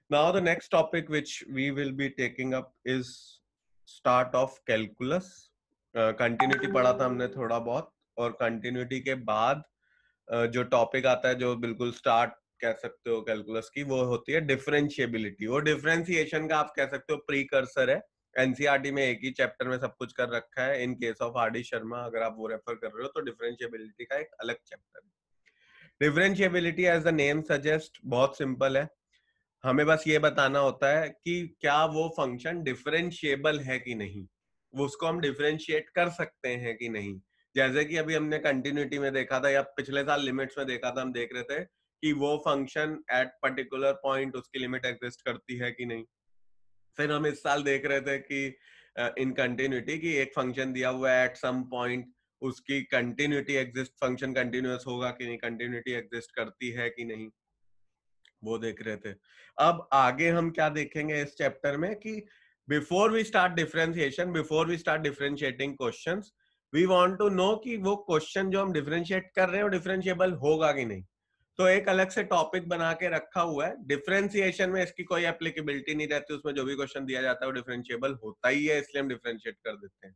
Now the next topic which we will be taking up is start of calculus. Continuity पढ़ा था हमने थोड़ा बहुत, और कंटिन्यूटी के बाद जो टॉपिक आता है जो बिल्कुल स्टार्ट कह सकते हो कैलकुलस की, वो होती है डिफरेंशिएबिलिटी। वो डिफरेंशिएशन का आप कह सकते हो प्रीकर्सर है। एनसीईआरटी में एक ही चैप्टर में सब कुछ कर रखा है। In case of R D Sharma अगर आप वो रेफर कर रहे हो तो डिफरेंशिएबिलिटी का एक अलग चैप्टर है। Differentiability as the name suggest बहुत सिंपल है। हमें बस ये बताना होता है कि क्या वो फंक्शन डिफरेंशिएबल है कि नहीं, वो उसको हम डिफरेंशिएट कर सकते हैं कि नहीं। जैसे कि अभी हमने कंटिन्यूटी में देखा था या पिछले साल लिमिट्स में देखा था, हम देख रहे थे कि वो फंक्शन एट पर्टिकुलर पॉइंट उसकी लिमिट एग्जिस्ट करती है कि नहीं। फिर हम इस साल देख रहे थे कि इन कंटिन्यूटी की एक फंक्शन दिया हुआ है एट सम पॉइंट, उसकी कंटिन्यूटी एग्जिस्ट, फंक्शन कंटिन्यूअस होगा कि नहीं, कंटिन्यूटी एग्जिस्ट करती है कि नहीं, वो देख रहे थे। अब आगे हम क्या देखेंगे इस चैप्टर में कि before we start differentiation, before we start differentiating questions, we want to know कि वो क्वेश्चन जो हम डिफरेंशिएट कर रहे हैं वो डिफरेंशिएबल होगा कि नहीं। तो एक अलग से टॉपिक बना के रखा हुआ है। डिफरेंशिएशन में इसकी कोई एप्लीकेबिलिटी नहीं रहती, उसमें जो भी क्वेश्चन दिया जाता है वो डिफरेंशिएबल होता ही है, इसलिए हम डिफरेंशिएट कर देते हैं।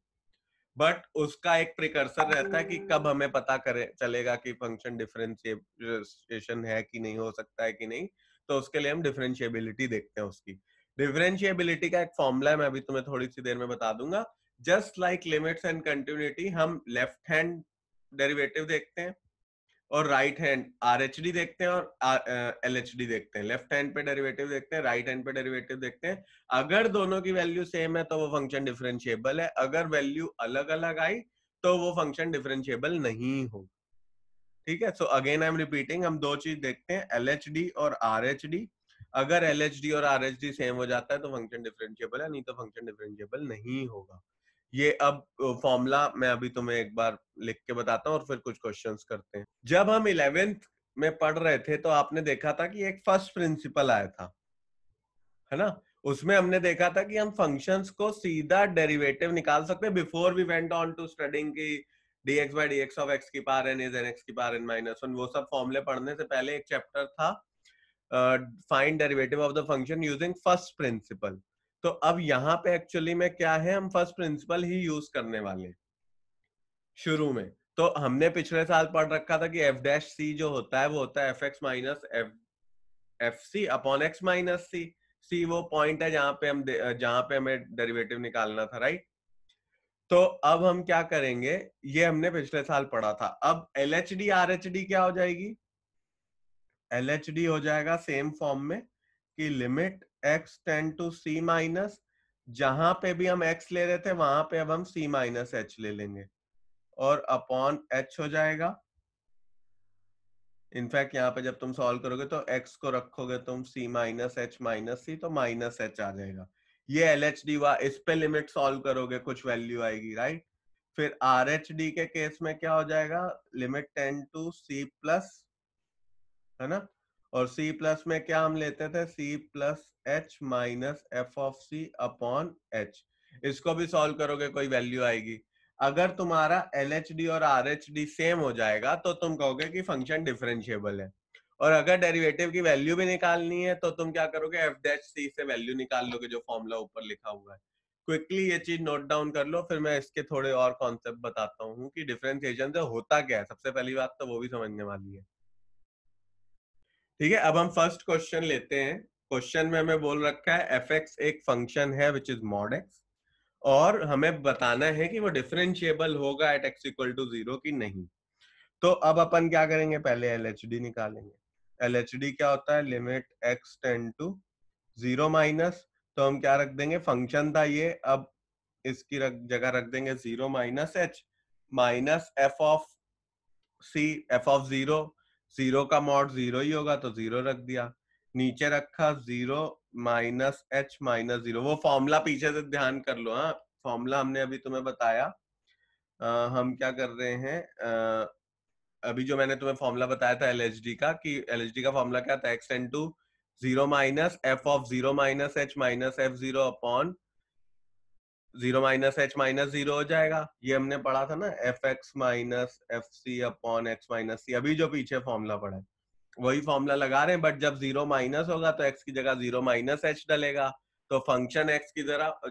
बट उसका एक प्रिकर्सर रहता है कि कब हमें पता करे चलेगा कि फंक्शन डिफरेंशिएशन है कि नहीं, हो सकता है कि नहीं। तो उसके लिए हम डिफरेंशिएबिलिटी देखते हैं उसकी। डिफरेंशिएबिलिटी का एक फॉर्मूला है, मैं अभी तुम्हें थोड़ी सी देर में बता दूंगा। Just like limits and continuity, हम लेफ्ट हैंड डेरिवेटिव देखते हैं और राइट हैंड आरएचडी देखते हैं और एलएचडी देखते हैं। लेफ्ट हैंड पे डेरिवेटिव देखते हैं, राइट हैंड पे डेरिवेटिव देखते हैं। अगर दोनों की वैल्यू सेम है तो वो फंक्शन डिफरेंशिएबल है, अगर वैल्यू अलग अलग आई तो वो फंक्शन डिफरेंशिएबल नहीं हो। ठीक है, so again I am repeating, हम दो चीज देखते हैं, एलएचडी और आरएचडी। अगर एलएचडी और आरएचडी सेम हो जाता है तो फंक्शन डिफरेंशिएबल है, नहीं तो फंक्शन डिफरेंशिएबल नहीं होगा। ये अब फॉर्मूला मैं अभी तुम्हें एक बार लिख के बताता हूँ और फिर कुछ क्वेश्चंस करते हैं। जब हम 11th में पढ़ रहे थे तो आपने देखा था कि एक फर्स्ट प्रिंसिपल आया था, है ना। उसमें हमने देखा था कि हम फंक्शंस को सीधा डेरिवेटिव निकाल सकते हैं before we went on to studying की dx by dx of x की पावर n is nx की पावर n minus 1। वो सब फॉर्मूले पढ़ने से पहले एक चैप्टर था find derivative of the function using first principle. तो अब यहाँ पे एक्चुअली में क्या है, हम फर्स्ट प्रिंसिपल ही यूज करने वाले हैं शुरू में। तो हमने पिछले साल पढ़ रखा था कि एफ डैश सी जो होता है वो होता है F X minus F C upon X minus C. C वो पॉइंट है जहां पे हमें डेरिवेटिव निकालना था, राइट। तो अब हम क्या करेंगे, ये हमने पिछले साल पढ़ा था। अब L H D R H D क्या हो जाएगी, एल एच डी हो जाएगा सेम फॉर्म में कि limit x tend to c minus, जहां पे भी हम एक्स ले रहे थे वहां पे अब हम सी माइनस एच ले लेंगे, और अपॉन एच हो जाएगा। इनफैक्ट यहाँ पे जब तुम सॉल्व करोगे तो x को रखोगे तुम c माइनस एच माइनस सी, तो माइनस एच आ जाएगा। ये एल एच डी वा, इस पे लिमिट सॉल्व करोगे कुछ वैल्यू आएगी, राइट। फिर आर एच डी के केस में क्या हो जाएगा, limit tend to c plus, है ना। और c प्लस में क्या हम लेते थे, c plus h minus F of c upon h. इसको भी सॉल्व करोगे कोई वैल्यू आएगी। अगर तुम्हारा एल एच डी और आर एच डी सेम हो जाएगा तो तुम कहोगे कि फंक्शन डिफरेंशिएबल है। और अगर डेरिवेटिव की वैल्यू भी निकालनी है तो तुम क्या करोगे, एफ डैश सी से वैल्यू निकाल लोगे जो फॉर्मूला ऊपर लिखा हुआ है। क्विकली ये चीज नोट डाउन कर लो, फिर मैं इसके थोड़े और कॉन्सेप्ट बताता हूँ कि डिफरेंशिएशन से होता क्या है। सबसे पहली बात तो वो भी समझने वाली है। ठीक है, अब हम फर्स्ट क्वेश्चन लेते हैं। क्वेश्चन में हमें बोल रखा है एफ एक्स एक फंक्शन है विच इज मॉड एक्स, और हमें बताना है कि वो डिफरेंशिएबल होगा एट एक्स इक्वल टू 0 की नहीं। तो अब अपन क्या करेंगे, पहले एलएचडी निकालेंगे। एलएचडी क्या होता है, limit x tend to 0 minus, तो हम क्या रख देंगे, फंक्शन था ये, अब इसकी जगह रख देंगे 0 minus H minus F of c, f of 0, 0 का मॉड 0 ही होगा तो 0 रख दिया। नीचे रखा 0 माइनस एच माइनस 0। वो फॉर्मूला पीछे से ध्यान कर लो, हाँ फॉर्मूला हमने अभी तुम्हें बताया। हम क्या कर रहे हैं, अभी जो मैंने तुम्हें फॉर्मूला बताया था एलएचडी का, कि एलएचडी का फॉर्मूला क्या था, X tend to 0 minus F of 0 minus H minus F 0 upon 0 minus H minus 0 हो जाएगा। ये हमने पढ़ा था ना, F X minus F C upon X minus C, अभी जो पीछे फॉर्मूला पढ़ा है। वही फॉर्मूला लगा रहे हैं, बट जब 0 माइनस होगा तो x की जगह 0 माइनस एच डलेगा, तो फंक्शन x की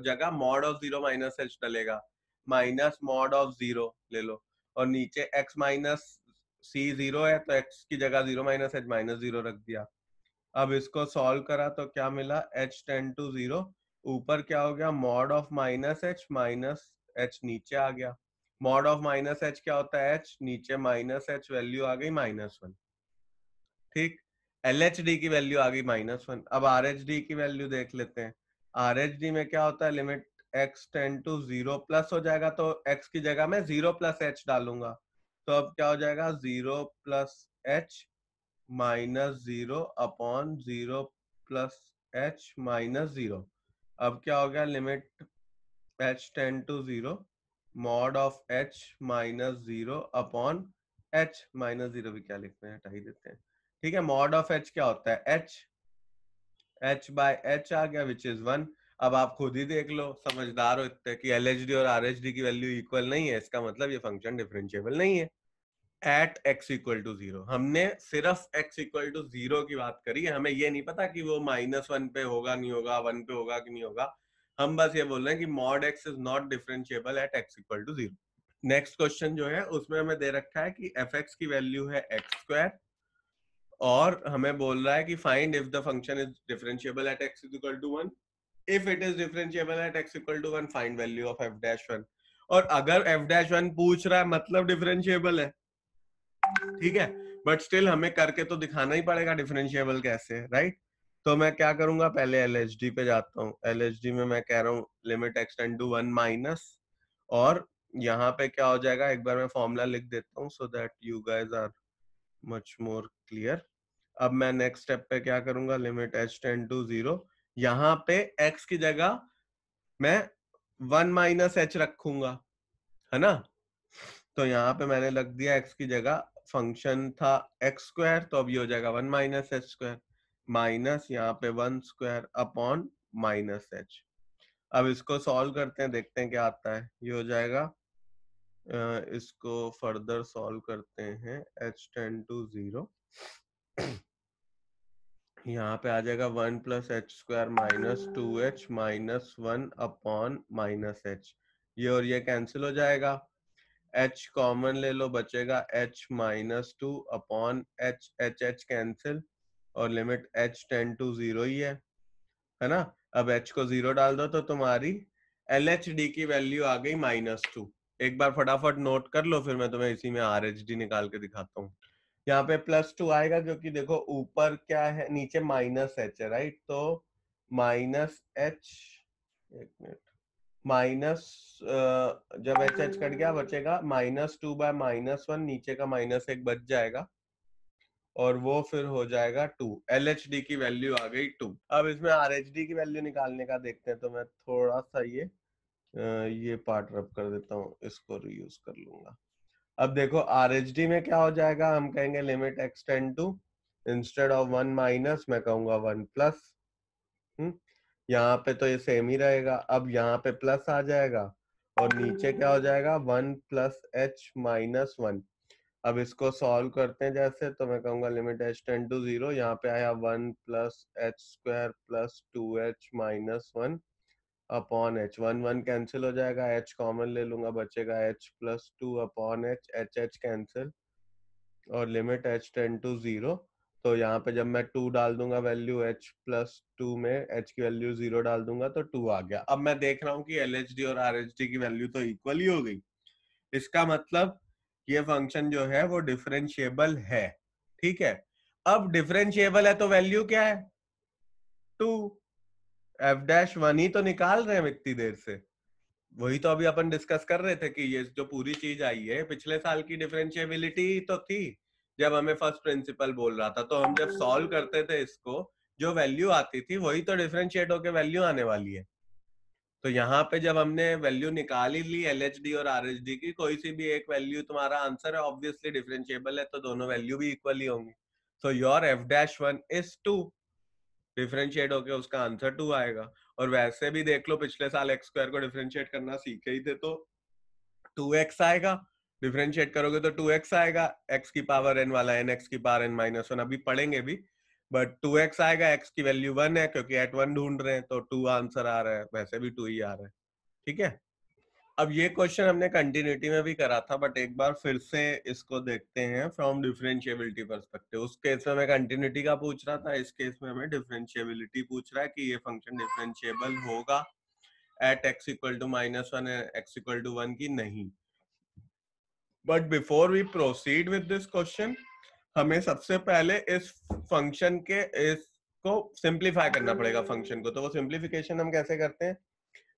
जगह मॉड ऑफ 0 माइनस एच डलेगा, माइनस मॉड ऑफ 0 ले लो, और नीचे x माइनस सी 0 है तो x की जगह 0 माइनस एच माइनस 0 रख दिया। अब इसको सॉल्व करा तो क्या मिला, h टेंड टू 0, ऊपर क्या हो गया, मॉड ऑफ माइनस एच नीचे आ गया। मॉड ऑफ माइनस एच क्या होता है, h नीचे माइनस एच, वैल्यू आ गई -1। ठीक, LHD की वैल्यू आ गई -1। अब RHD की वैल्यू देख लेते हैं। RHD में क्या होता है, limit x tend to 0 plus हो जाएगा, तो x की जगह में 0 प्लस एच डालूंगा, तो अब क्या हो जाएगा, 0 plus h minus 0 upon 0 plus h minus 0। अब क्या हो गया, limit h tend to 0 mod of h minus 0 upon h minus 0 भी क्या लिखते हैं, हटा ही देते हैं। ठीक है, मॉड ऑफ h क्या होता है, h बाय h आ गया विच इज 1। अब आप खुद ही देख लो, समझदार हो इतने कि LHD और RHD की वैल्यू इक्वल नहीं है, इसका मतलब ये फंक्शन डिफरेंशिएबल नहीं है। एट x इक्वल टू 0, हमने सिर्फ x इक्वल टू 0 की बात करी है, हमें ये नहीं पता कि वो -1 पे होगा नहीं होगा, 1 पे होगा कि नहीं होगा। हम बस ये बोल रहे हैं कि mod x is not differentiable at x equal to 0। Next question जो है उसमें हमें दे रखा है कि fx की वैल्यू है x², और हमें बोल रहा है कि find if the function is differentiable at x is equal to 1। If it is differentiable at x equal to 1 find value of f'1। और अगर f'1 पूछ रहा है मतलब डिफरेंशिएबल है, ठीक है, बट स्टिल हमें करके तो दिखाना ही पड़ेगा डिफरेंशिएबल कैसे है, राइट। तो मैं क्या करूंगा, पहले एलएचडी पे जाता हूँ। एलएचडी में मैं कह रहा हूँ limit x tend to 1 minus, और यहाँ पे क्या हो जाएगा, एक बार मैं फॉर्मूला लिख देता हूँ so that you guys are much more clear. अब मैं नेक्स्ट स्टेप पे क्या करूंगा, लिमिट एच टेंड टू 0, यहाँ पे x की जगह मैं 1 माइनस एच रखूंगा, है ना। तो यहाँ पे मैंने लग दिया x की जगह, फंक्शन था x², तो अब ये हो जाएगा 1 माइनस h², माइनस यहाँ पे 1² अपॉन माइनस h। अब इसको सॉल्व करते हैं, देखते हैं क्या आता है। ये हो जाएगा, इसको फर्दर सॉल्व करते हैं, h टेंड टू 0, यहाँ पे आ जाएगा 1 plus h² minus 2h minus 1 upon minus h। ये और ये कैंसिल हो जाएगा, h कॉमन ले लो, बचेगा h minus 2 upon h cancel, और लिमिट h टेंड टू 0 ही है ना। अब h को 0 डाल दो तो तुम्हारी LHD की वैल्यू आ गई -2। एक बार फटाफट नोट कर लो, फिर मैं तुम्हें इसी में RHD निकाल के दिखाता हूँ। यहाँ पे +2 आएगा क्योंकि देखो ऊपर क्या है, नीचे -h है, राइट। तो -h, एक मिनट, माइनस, जब h कट गया बचेगा -2 बाय -1, नीचे का -1 बच जाएगा, और वो फिर हो जाएगा 2। LHD की वैल्यू आ गई 2। अब इसमें RHD की वैल्यू निकालने का देखते हैं, तो मैं थोड़ा सा ये पार्ट रब कर देता हूँ, इसको रीयूज कर लूंगा। अब देखो RHD में क्या हो जाएगा, हम कहेंगे limit x tend to, instead of 1 minus मैं कहूंगा 1 प्लस। यहाँ पे तो ये सेम ही रहेगा। अब यहाँ पे प्लस आ जाएगा, और नीचे क्या हो जाएगा, 1 प्लस h माइनस 1। अब इसको सॉल्व करते हैं जैसे, तो मैं कहूंगा लिमिट h टेंड टू 0, यहाँ पे आया 1 plus h² plus 2h minus 1 upon h। 1 1 cancel हो जाएगा, h कॉमन ले लूंगा, बचेगा h plus 2 upon h cancel, और लिमिट h टेंड टू 0। तो यहाँ पे जब मैं 2 डाल दूंगा वैल्यू h प्लस 2 में, h की वैल्यू 0 डाल दूंगा तो 2 आ गया। अब मैं देख रहा हूँ कि LHD और RHD की वैल्यू तो इक्वल ही हो गई, इसका मतलब ये फंक्शन जो है वो डिफरेंशिएबल है, ठीक है। अब डिफरेंशिएबल है तो वैल्यू क्या है, 2। f'1 ही तो निकाल रहे हैं इतनी देर से, वही तो अभी अपन डिस्कस कर रहे थे कि ये जो पूरी चीज आई है पिछले साल की डिफरेंशिएबिलिटी तो थी, जब हमें फर्स्ट प्रिंसिपल बोल रहा था, तो हम जब सॉल्व करते थे इसको, जो वैल्यू आती थी वही तो डिफरेंशिएट होकर वैल्यू आने वाली है। तो यहाँ पे जब हमने वैल्यू निकाल ही ली LHD और RHD की, कोई सी भी एक वैल्यू तुम्हारा आंसर है, ऑब्वियसली डिफरेंशिएबल है, तो दोनों वैल्यू भी इक्वल ही होंगी। So your f'1 is 2, differentiate होके उसका आंसर 2 आएगा। और वैसे भी देख लो, पिछले साल x² को डिफरेंशिएट करना सीखे ही थे, तो 2x आएगा। डिफरेंशिएट करोगे तो 2x आएगा, x की पावर n वाला n x की पावर n माइनस वन अभी पढ़ेंगे भी, बट 2x आएगा, x की वैल्यू 1 है क्योंकि एट 1 ढूंढ रहे हैं तो 2 आंसर आ रहा है, वैसे भी 2 ही आ रहा है। ठीक है, अब ये क्वेश्चन हमने कंटिन्यूटी में भी करा था, बट एक बार फिर से इसको देखते हैं फ्रॉम डिफरेंशिएबिलिटी पर्सपेक्टिव। उस केस में मैं कंटिन्यूटी का पूछ रहा था, इस केस में हमें डिफरेंशिएबिलिटी पूछ रहा है कि ये फंक्शन डिफरेंशिएबल होगा at x equal to minus one x equal to 1 की नहीं। But before we proceed with this question, हमें सबसे पहले इस फंक्शन के इसको सिंप्लीफाई करना पड़ेगा फंक्शन को। तो वो सिंप्लीफिकेशन हम कैसे करते हैं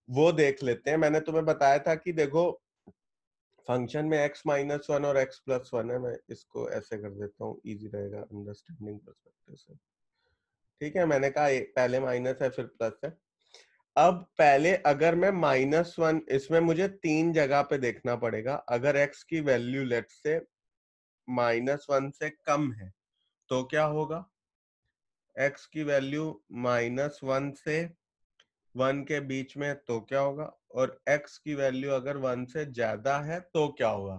वो देख लेते हैं। मैंने तुम्हें बताया था कि देखो फंक्शन में x माइनस वन और x प्लस वन है, मैं इसको ऐसे कर देता हूँ, इजी रहेगा अंडरस्टैंडिंग परस्पेक्टिव से। ठीक है, मैंने कहा पहले माइनस है फिर प्लस है। अब पहले अगर मैं माइनस वन, इसमें मुझे 3 जगह पे देखना पड़ेगा। अगर x की वैल्यू लेट से माइनस वन से कम है तो क्या होगा, x की वैल्यू माइनस वन से 1 के बीच में तो क्या होगा, और x की वैल्यू अगर 1 से ज्यादा है तो क्या होगा।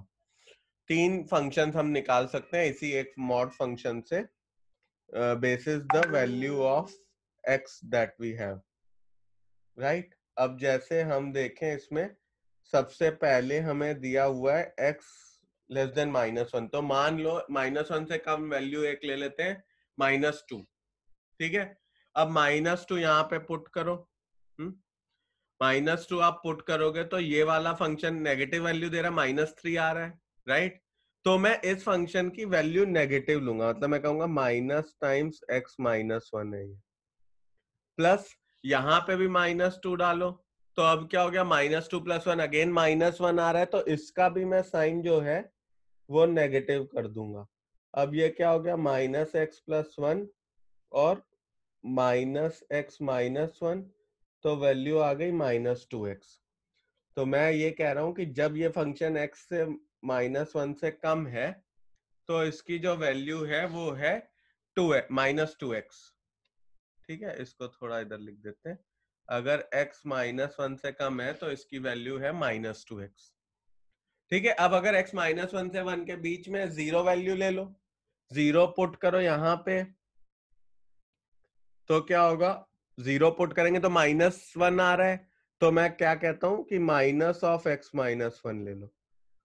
3 फंक्शन हम निकाल सकते हैं इसी एक मॉड फंक्शन से, basis the value of x that we have, right. अब जैसे हम देखें इसमें सबसे पहले हमें दिया हुआ है x less than minus one, तो मान लो माइनस वन से कम वैल्यू एक ले लेते हैं माइनस टू। ठीक है, अब माइनस टू यहाँ पे पुट करो, माइनस टू आप पुट करोगे तो ये वाला फंक्शन नेगेटिव वैल्यू दे रहा है, माइनस थ्री आ रहा है, राइट। तो मैं इस फंक्शन की वैल्यू नेगेटिव लूंगा, मतलब मैं कहूंगा minus times x minus one है ये, प्लस यहाँ पे भी माइनस टू डालो, तो अब क्या हो गया, minus two plus one, again minus one आ रहा है, तो इसका भी मैं साइन जो है वो नेगेटिव कर दूंगा। अब ये क्या हो गया, माइनस एक्स प्लस वन और माइनस एक्स माइनस वन, तो वैल्यू आ गई माइनस टू एक्स। तो मैं ये कह रहा हूं कि जब ये फंक्शन x से माइनस वन से कम है तो इसकी जो वैल्यू है वो है टू माइनस टू एक्स। ठीक है, इसको थोड़ा इधर लिख देते हैं, अगर x माइनस वन से कम है तो इसकी वैल्यू है माइनस टू एक्स। ठीक है, अब अगर x माइनस वन से वन के बीच में जीरो वैल्यू ले लो, जीरो पुट करो यहाँ पे, तो क्या होगा, जीरो पुट करेंगे तो माइनस वन आ रहा है, तो मैं क्या कहता हूं कि minus of x minus one ले लो,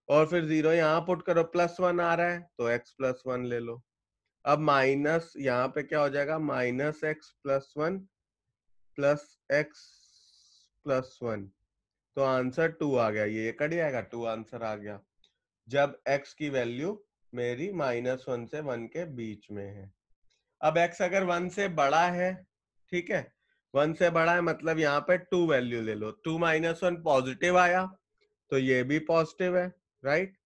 और फिर जीरो यहाँ पुट करो, प्लस वन आ रहा है तो एक्स प्लस वन ले लो। अब माइनस यहाँ पे क्या हो जाएगा, minus x plus one plus x plus one, तो आंसर टू आ गया, ये कट जाएगा, टू आंसर आ गया जब x की वैल्यू मेरी माइनस वन से वन के बीच में है। अब x अगर वन से बड़ा है, ठीक है, वन से बड़ा है मतलब यहाँ पे टू वैल्यू ले लो, टू माइनस वन पॉजिटिव आया तो ये भी पॉजिटिव है, राइट।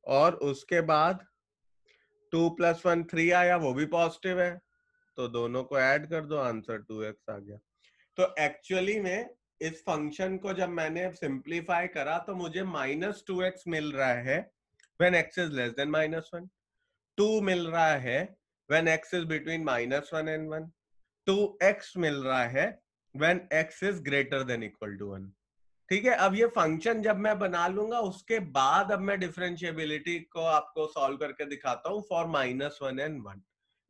और उसके बाद टू प्लस वन थ्री आया, वो भी पॉजिटिव है, तो दोनों को ऐड कर दो, आंसर टू एक्स आ गया। तो एक्चुअली में इस फंक्शन को जब मैंने सिंप्लीफाई करा तो मुझे माइनस टू एक्स मिल रहा है when X is less than minus one, two मिल रहा है when X is between minus one and one, two X मिल रहा है when X is greater than equal to one. ठीक है, अब ये फंक्शन जब मैं बना लूंगा उसके बाद अब मैं डिफरेंशिएबिलिटी को आपको सॉल्व करके दिखाता हूं for minus one and one.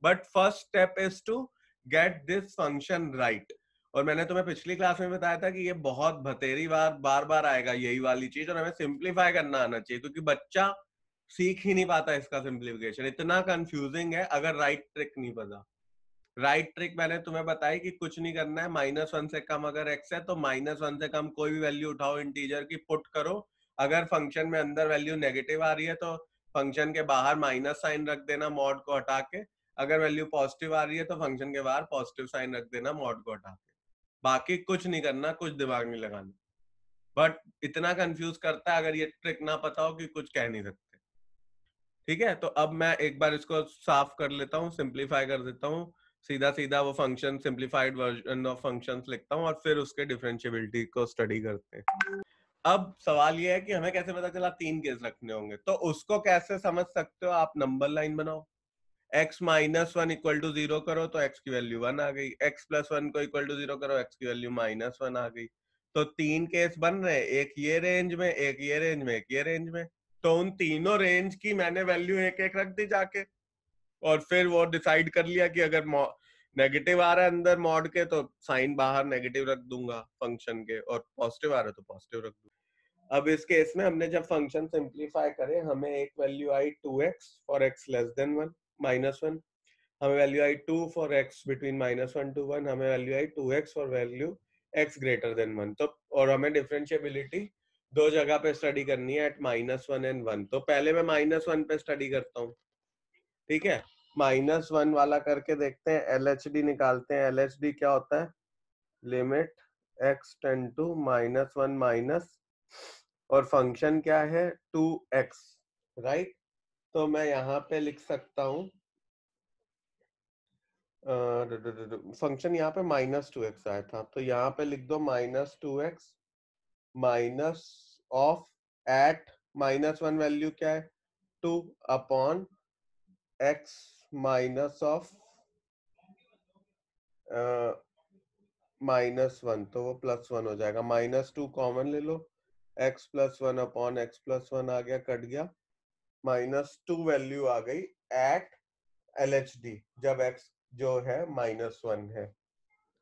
But first step is to get this function right. और मैंने तुम्हें पिछली क्लास में बताया था कि ये बहुत भतेरी बार बार आएगा यही वाली चीज, और हमें सिंप्लीफाई करना आना चाहिए क्योंकि बच्चा सीख ही नहीं पाता इसका सिंप्लीफिकेशन, इतना कंफ्यूजिंग है अगर राइट ट्रिक नहीं पता। राइट ट्रिक मैंने तुम्हें बताई कि कुछ नहीं करना है, माइनस वन से कम अगर x है तो माइनस वन से कम कोई भी वैल्यू उठाओ इंटीजर की, पुट करो, अगर फंक्शन में अंदर वैल्यू नेगेटिव आ रही है तो फंक्शन के बाहर माइनस साइन रख देना मॉड को हटा के, अगर वैल्यू पॉजिटिव आ रही है तो फंक्शन के बाहर पॉजिटिव साइन रख देना मॉड को हटा के। बाकी कुछ नहीं करना, कुछ दिमाग नहीं लगाना, बट इतना कंफ्यूज करता है अगर ये ट्रिक ना पता हो कि कुछ कह नहीं सकते। ठीक है, तो अब मैं एक बार इसको साफ कर लेता हूँ, सिंप्लीफाई कर देता हूँ, सीधा सीधा वो function simplified version of functions लिखता हूँ और फिर उसके डिफरेंशिएबिलिटी को स्टडी करते हैं। अब सवाल ये है कि हमें कैसे पता चला 3 केस रखने होंगे, तो उसको कैसे समझ सकते हो, आप नंबर लाइन बनाओ, x minus one equal to zero करो तो x की वैल्यू 1 आ गई, x प्लस वन को इक्वल टू जीरो करो x की वैल्यू माइनस वन आ गई। तो 3 केस बन रहे हैं, एक ये रेंज में, एक ये रेंज में, एक ये रेंज में। तो उन तीनों रेंज की मैंने वैल्यू एक एक रख दी जाके, और फिर वो डिसाइड कर लिया कि अगर नेगेटिव आ रहा है अंदर मॉड के तो साइन बाहर नेगेटिव रख दूंगा फंक्शन के, और पॉजिटिव आ रहा है तो पॉजिटिव रख दूंगा। अब इस केस में हमने जब फंक्शन सिंप्लीफाई करे, हमें एक value I 2x for x less than 1 -1, हमें value I 2 for x between -1 to 1, हमें value I 2x for value x greater than 1। तो और हमें डिफरेंशिएबिलिटी दो जगह पे स्टडी करनी है, एट -1 and 1। तो पहले मैं -1 पे स्टडी करता हूँ, ठीक है। -1 वाला करके देखते हैं, LHD निकालते हैं। LHD क्या होता है? Limit x tend to -1 minus, और फंक्शन क्या है? 2x, right. तो मैं यहाँ पे लिख सकता हूँ फंक्शन यहाँ पे -2x आया था, तो यहाँ पे लिख दो -2x minus of eight -1 value क्या है? 2 अपॉन x माइनस ऑफ -1, तो वो +1 हो जाएगा। -2 कॉमन ले लो, x +1 अपॉन x +1 आ गया, कट गया। -2 वैल्यू आ गई एट LHD, जब x जो है -1 है।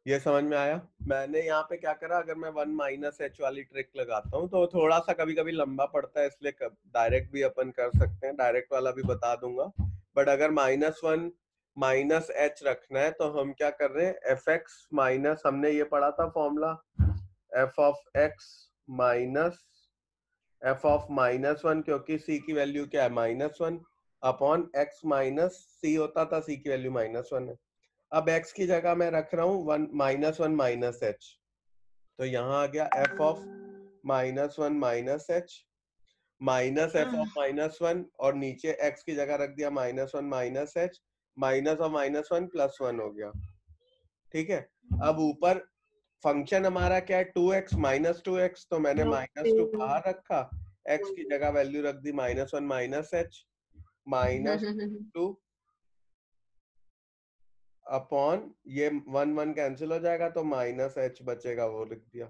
ये समझ में आया? मैंने यहाँ पे क्या करा, अगर मैं 1 -h वाली ट्रिक लगाता हूँ तो थोड़ा सा कभी कभी लंबा पड़ता है, इसलिए डायरेक्ट भी अपन कर सकते हैं, डायरेक्ट वाला भी बता दूंगा। बट अगर -1 -h रखना है तो हम क्या कर रहे हैं, fx माइनस, हमने ये पढ़ा था formula, f of x minus f of -1, क्योंकि c की वैल्यू क्या है? -1 अपॉन x माइनस c होता था, c की वैल्यू -1 है। अब x की जगह मैं रख रहा हूँ 1 -h, तो यहाँ आ गया f of -1 -h minus f of -1, और नीचे x की जगह रख दिया -1 -h, माइनस ऑफ -1 +1 हो गया, ठीक है। अब ऊपर फंक्शन हमारा क्या है? 2x -2x, तो मैंने -2 बाहर रखा, x की जगह वैल्यू रख दी -1 -h, -2 अपॉन ये 1 कैंसिल हो जाएगा, तो -h बचेगा, वो लिख दिया,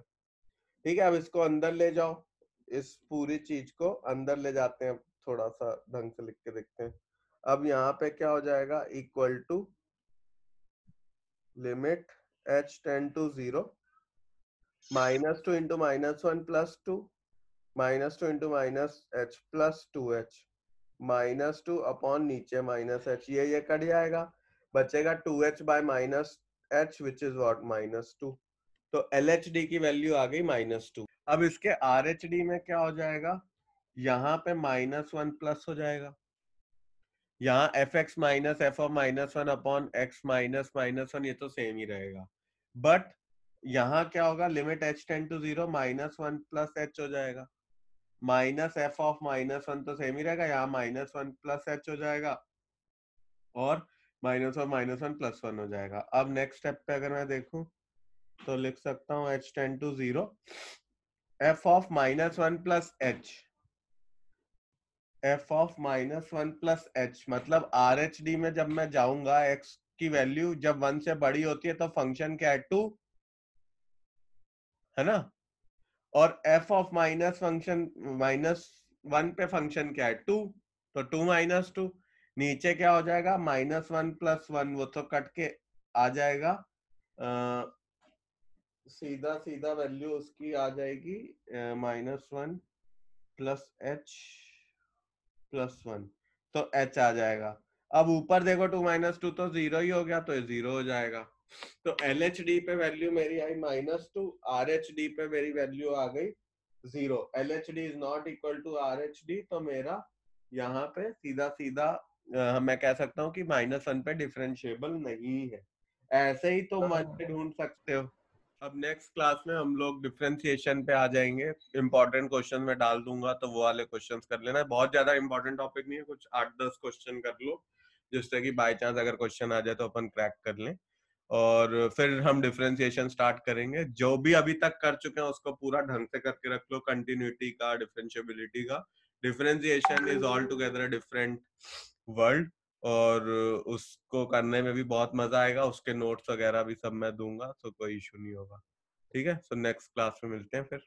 ठीक है। अब इसको अंदर ले जाओ, इस पूरी चीज को अंदर ले जाते हैं, थोड़ा सा ढंग से लिख के देखते हैं। अब यहाँ पे क्या हो जाएगा? Equal to limit h tend to 0, -2 into -1 +2, -2 into -h +2h, -2 upon नीचे -h, ये कट जाएगा, बचेगा 2h by -h which is what? -2। तो LHD की वैल्यू आ गई -2। अब इसके RHD में क्या हो जाएगा? यहाँ पे -1 प्लस हो जाएगा, यहाँ fx minus f of -1 upon x minus -1, ये तो सेम ही रहेगा। बट यहाँ क्या होगा? Limit h tend to 0, -1 plus h हो जाएगा, माइनस f ऑफ -1 तो सेम ही रहेगा, यहाँ -1 प्लस h हो जाएगा, और -1 +1 हो जाएगा। अब नेक्स्ट स्टेप पे अगर मैं देखूं तो लिख सकता हूँ h tend to 0, f of -1 plus h, f of -1 plus h, मतलब RHD में जब मैं जाऊंगा, x की वैल्यू जब 1 से बड़ी होती है तो फंक्शन क्या है? 2 है ना, और f ऑफ -1 पे फंक्शन क्या है? 2, तो 2 -2, नीचे क्या हो जाएगा? -1 +1, वो तो कट के आ जाएगा, सीधा सीधा वैल्यू उसकी आ जाएगी -1 प्लस h +1, तो h आ जाएगा। अब ऊपर देखो 2 -2 तो 0 ही हो गया, तो 0 हो जाएगा। तो LHD पे वैल्यू मेरी आई -2, RHD पे मेरी वैल्यू आ गई 0। LHD is not equal to RHD, तो मेरा यहाँ पे सीधा सीधा मैं कह सकता हूँ कि -1 पे डिफरेंशिएबल नहीं है। ऐसे ही तुम मन पे ढूंढ सकते हो। अब नेक्स्ट क्लास में हम लोग डिफरेंशिएशन पे आ जाएंगे, इंपॉर्टेंट क्वेश्चन में डाल दूंगा, तो वो वाले क्वेश्चंस कर लेना। बहुत ज्यादा इंपॉर्टेंट टॉपिक नहीं है, कुछ 8-10 क्वेश्चन कर लो, जिससे कि बाय चांस अगर क्वेश्चन आ जाए तो अपन क्रैक कर लें, और फिर हम डिफरेंशिएशन स्टार्ट करेंगे। जो भी अभी तक कर चुके हैं उसको पूरा ढंग से करके रख लो, कंटिन्यूटी का, डिफरेंशिएबिलिटी का। Differentiation is all together different world, और उसको करने में भी बहुत मजा आएगा, उसके नोट्स वगैरह भी सब मैं दूंगा, तो कोई इशू नहीं होगा। ठीक है, सो नेक्स्ट क्लास में मिलते हैं फिर।